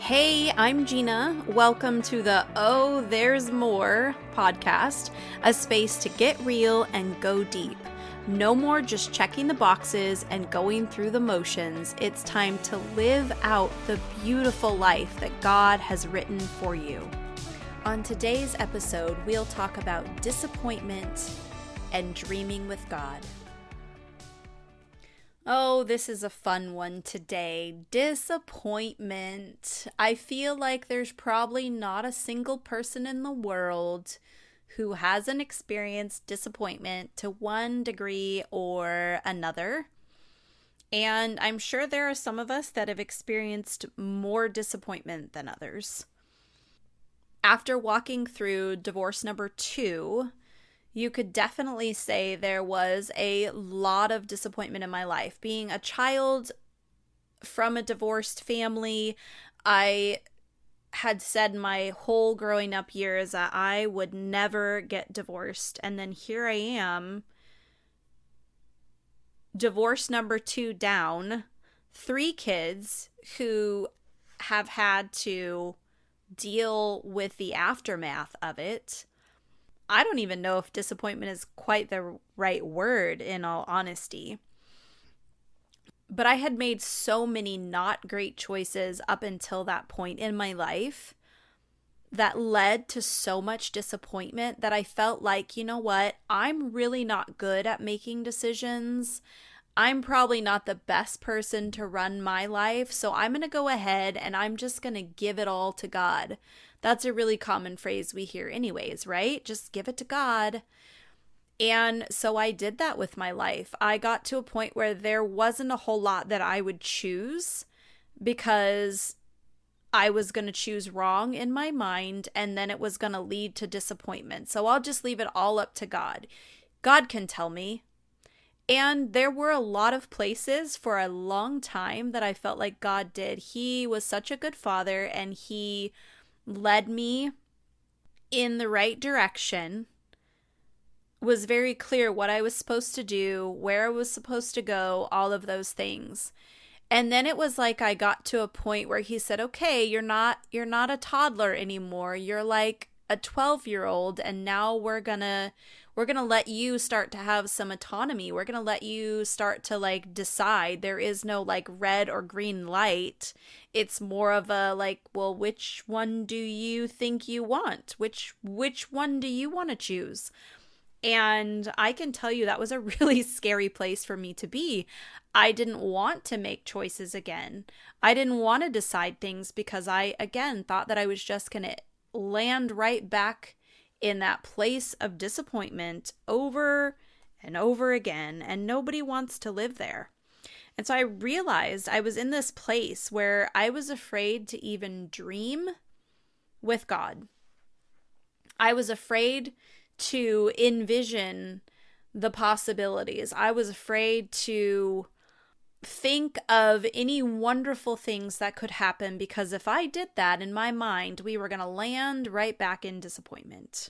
Hey, I'm Gina. Welcome to the Oh, There's More podcast, a space to get real and go deep. No more just checking the boxes and going through the motions. It's time to live out the beautiful life that God has written for you. On today's episode, we'll talk about disappointment and dreaming with God. Oh, this is a fun one today. Disappointment. I feel like there's probably not a single person in the world who hasn't experienced disappointment to one degree or another. And I'm sure there are some of us that have experienced more disappointment than others. After walking through divorce number 2, you could definitely say there was a lot of disappointment in my life. Being a child from a divorced family, I had said my whole growing up years that I would never get divorced. And then here I am, divorce number 2 down, 3 kids who have had to deal with the aftermath of it. I don't even know if disappointment is quite the right word, in all honesty. But I had made so many not great choices up until that point in my life that led to so much disappointment that I felt like, you know what? I'm really not good at making decisions. I'm probably not the best person to run my life, so I'm going to go ahead and I'm just going to give it all to God. That's a really common phrase we hear anyways, right? Just give it to God. And so I did that with my life. I got to a point where there wasn't a whole lot that I would choose because I was going to choose wrong in my mind and then it was going to lead to disappointment. So I'll just leave it all up to God. God can tell me. And there were a lot of places for a long time that I felt like God did. He was such a good father and he led me in the right direction, was very clear what I was supposed to do, where I was supposed to go, all of those things. And then it was like I got to a point where he said, "Okay, you're not a toddler anymore. You're like a 12-year-old and now we're going to let you start to have some autonomy. We're going to let you start to like decide. There is no like red or green light. It's more of a like, well, which one do you think you want? Which one do you want to choose?" And I can tell you that was a really scary place for me to be. I didn't want to make choices again. I didn't want to decide things because I, again, thought that I was just going to land right back in that place of disappointment over and over again, and nobody wants to live there. And so I realized I was in this place where I was afraid to even dream with God. I was afraid to envision the possibilities. I was afraid to think of any wonderful things that could happen because if I did that in my mind, we were going to land right back in disappointment.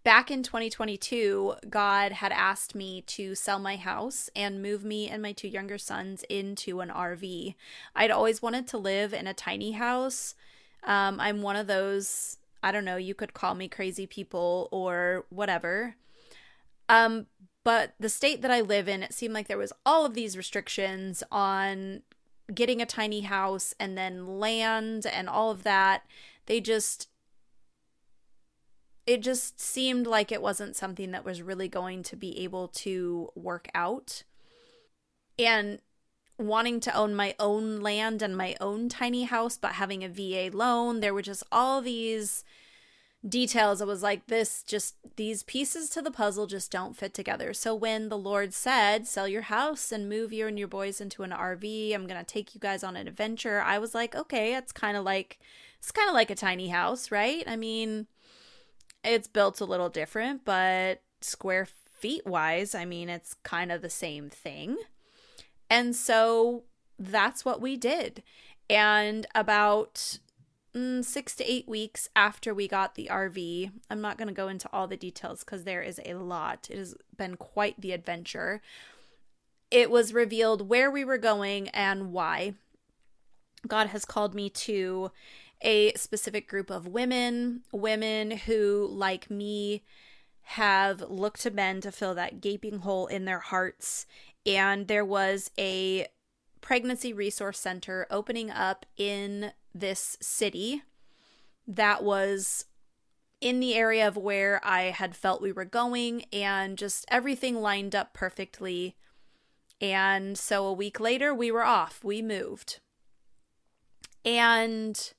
Back in 2022, God had asked me to sell my house and move me and my 2 younger sons into an RV. I'd always wanted to live in a tiny house. I'm one of those, I don't know, you could call me crazy people or whatever. But the state that I live in, it seemed like there was all of these restrictions on getting a tiny house and then land and all of that. It just seemed like it wasn't something that was really going to be able to work out. And wanting to own my own land and my own tiny house, but having a VA loan, there were just all these details. It was like these pieces to the puzzle just don't fit together. So when the Lord said, sell your house and move you and your boys into an RV, I'm going to take you guys on an adventure, I was like, okay, it's kind of like a tiny house, right? I mean, it's built a little different, but square feet wise, I mean, it's kind of the same thing. And so that's what we did. And about 6 to 8 weeks after we got the RV, I'm not going to go into all the details because there is a lot. It has been quite the adventure. It was revealed where we were going and why. God has called me to a specific group of women who, like me, have looked to men to fill that gaping hole in their hearts. And there was a pregnancy resource center opening up in this city that was in the area of where I had felt we were going, and just everything lined up perfectly. And so a week later, we were off. We moved. And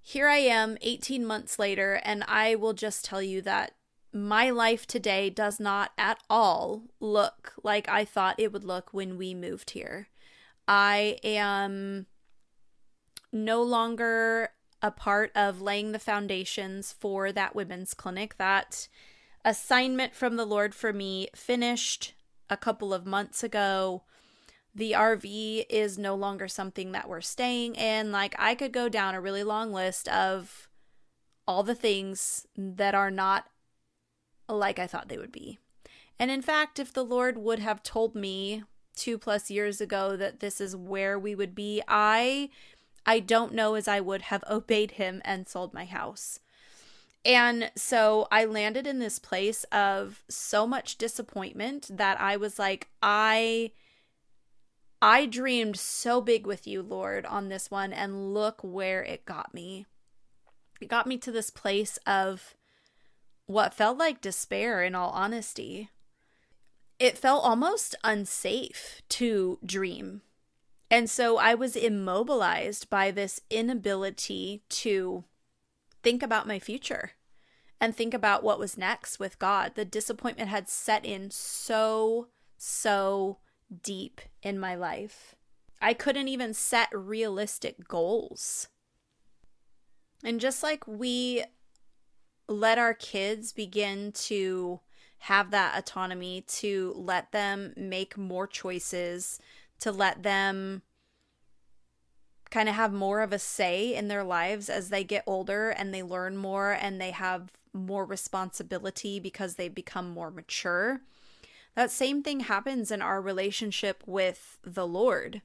here I am 18 months later, and I will just tell you that my life today does not at all look like I thought it would look when we moved here. I am no longer a part of laying the foundations for that women's clinic. That assignment from the Lord for me finished a couple of months ago. The RV is no longer something that we're staying in. Like, I could go down a really long list of all the things that are not like I thought they would be. And in fact, if the Lord would have told me 2+ years ago that this is where we would be, I don't know as I would have obeyed him and sold my house. And so I landed in this place of so much disappointment that I was like, I dreamed so big with you, Lord, on this one, and look where it got me. It got me to this place of what felt like despair, in all honesty. It felt almost unsafe to dream. And so I was immobilized by this inability to think about my future and think about what was next with God. The disappointment had set in so deep in my life. I couldn't even set realistic goals. And just like we let our kids begin to have that autonomy, to let them make more choices, to let them kind of have more of a say in their lives as they get older and they learn more and they have more responsibility because they become more mature. That same thing happens in our relationship with the Lord.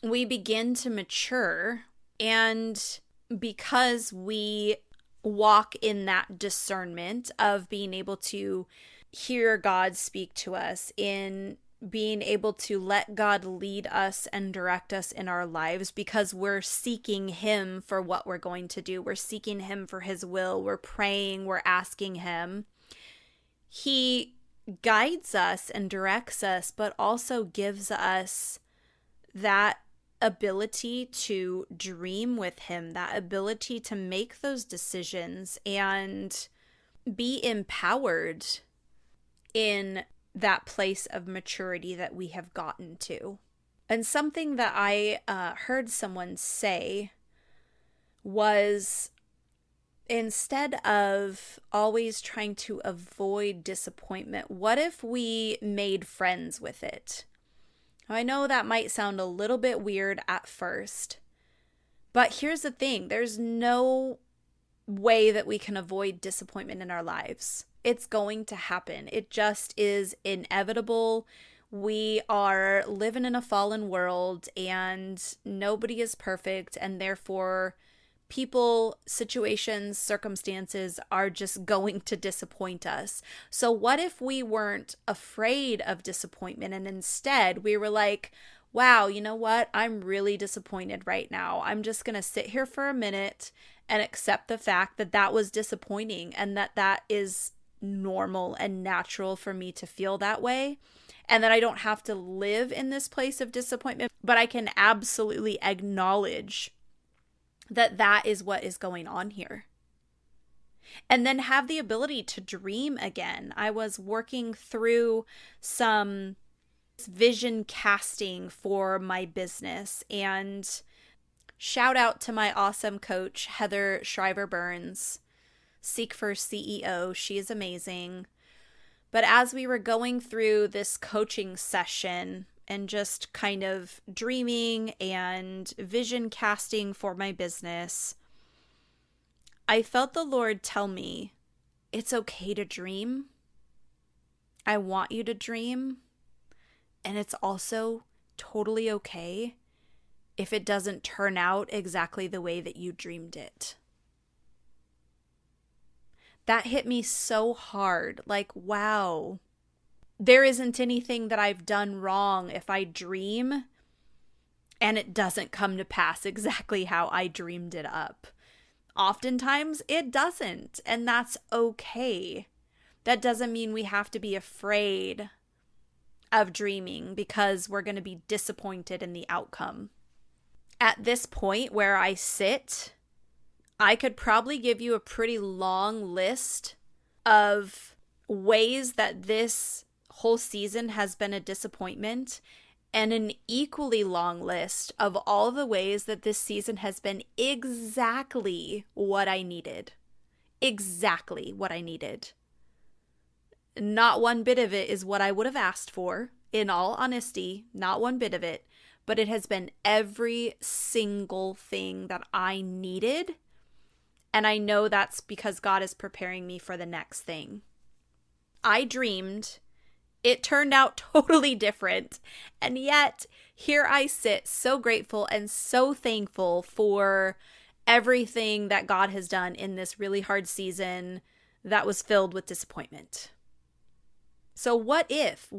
We begin to mature, and because we walk in that discernment of being able to hear God speak to us, in being able to let God lead us and direct us in our lives, because we're seeking him for what we're going to do. We're seeking him for his will. We're praying. We're asking him. He guides us and directs us, but also gives us that ability to dream with him, that ability to make those decisions and be empowered in that place of maturity that we have gotten to. And something that I heard someone say was, instead of always trying to avoid disappointment, what if we made friends with it? I know that might sound a little bit weird at first, but here's the thing. There's no way that we can avoid disappointment in our lives. It's going to happen. It just is inevitable. We are living in a fallen world and nobody is perfect, and therefore people, situations, circumstances are just going to disappoint us. So what if we weren't afraid of disappointment and instead we were like, wow, you know what? I'm really disappointed right now. I'm just going to sit here for a minute and accept the fact that that was disappointing and that is normal and natural for me to feel that way. And that I don't have to live in this place of disappointment, but I can absolutely acknowledge that is what is going on here. And then have the ability to dream again. I was working through some vision casting for my business, and shout out to my awesome coach, Heather Shriver Burns, Seek First CEO. She is amazing. But as we were going through this coaching session and just kind of dreaming and vision casting for my business, I felt the Lord tell me, it's okay to dream. I want you to dream. And it's also totally okay if it doesn't turn out exactly the way that you dreamed it. That hit me so hard. Like, wow, there isn't anything that I've done wrong if I dream and it doesn't come to pass exactly how I dreamed it up. Oftentimes it doesn't, and that's okay. That doesn't mean we have to be afraid of dreaming because we're going to be disappointed in the outcome. At this point where I sit, I could probably give you a pretty long list of ways that this whole season has been a disappointment, and an equally long list of all the ways that this season has been exactly what I needed. Exactly what I needed. Not one bit of it is what I would have asked for, in all honesty, not one bit of it, but it has been every single thing that I needed, and I know that's because God is preparing me for the next thing. I dreamed. It turned out totally different. And yet, here I sit so grateful and so thankful for everything that God has done in this really hard season that was filled with disappointment. So what if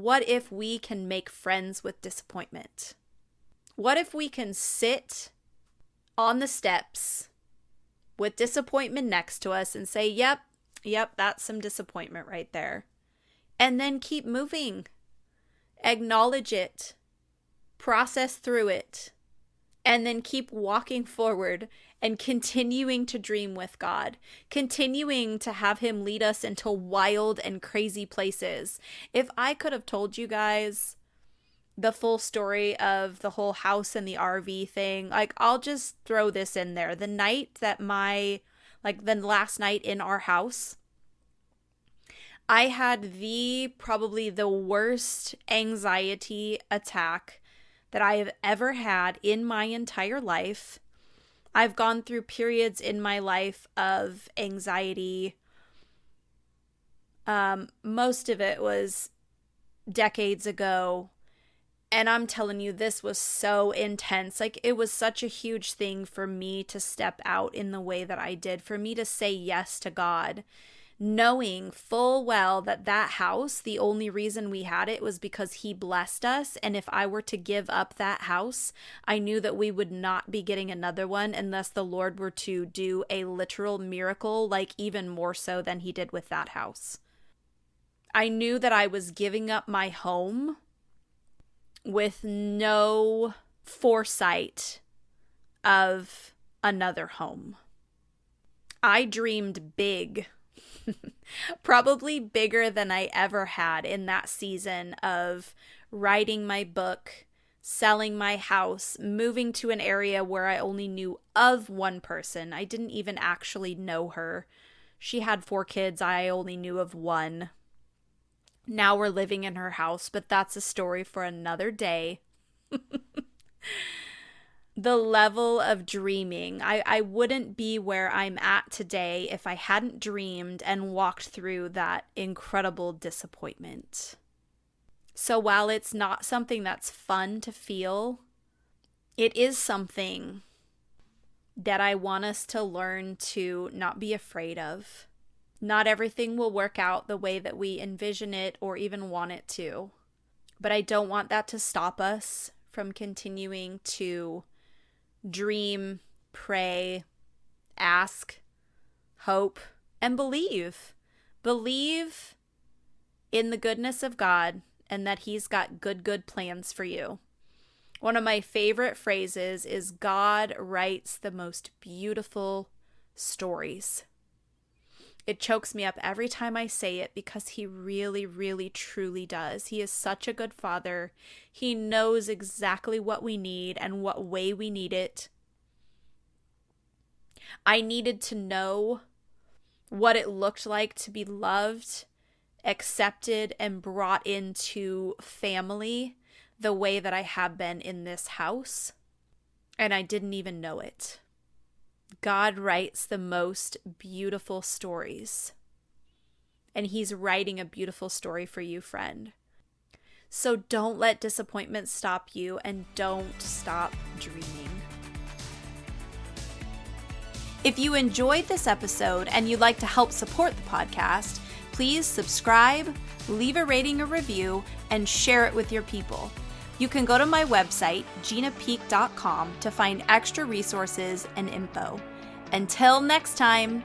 we can make friends with disappointment? What if we can sit on the steps with disappointment next to us and say, yep, that's some disappointment right there. And then keep moving. Acknowledge it. Process through it. And then keep walking forward and continuing to dream with God. Continuing to have Him lead us into wild and crazy places. If I could have told you guys the full story of the whole house and the RV thing, like, I'll just throw this in there. The night that the last night in our house, I had probably the worst anxiety attack that I have ever had in my entire life. I've gone through periods in my life of anxiety. Most of it was decades ago. And I'm telling you, this was so intense. Like, it was such a huge thing for me to step out in the way that I did, for me to say yes to God, knowing full well that house, the only reason we had it was because He blessed us. And if I were to give up that house, I knew that we would not be getting another one unless the Lord were to do a literal miracle, like even more so than He did with that house. I knew that I was giving up my home with no foresight of another home. I dreamed big. Probably bigger than I ever had in that season of writing my book, selling my house, moving to an area where I only knew of one person. I didn't even actually know her. She had 4 kids. I only knew of one. Now we're living in her house, but that's a story for another day. The level of dreaming. I wouldn't be where I'm at today if I hadn't dreamed and walked through that incredible disappointment. So while it's not something that's fun to feel, it is something that I want us to learn to not be afraid of. Not everything will work out the way that we envision it or even want it to. But I don't want that to stop us from continuing to dream, pray, ask, hope, and believe. Believe in the goodness of God and that He's got good plans for you. One of my favorite phrases is, God writes the most beautiful stories. It chokes me up every time I say it because He really, really, truly does. He is such a good Father. He knows exactly what we need and what way we need it. I needed to know what it looked like to be loved, accepted, and brought into family the way that I have been in this house. And I didn't even know it. God writes the most beautiful stories. And He's writing a beautiful story for you, friend. So don't let disappointment stop you, and don't stop dreaming. If you enjoyed this episode and you'd like to help support the podcast, please subscribe, leave a rating or review, and share it with your people. You can go to my website, ginapeak.com, to find extra resources and info. Until next time,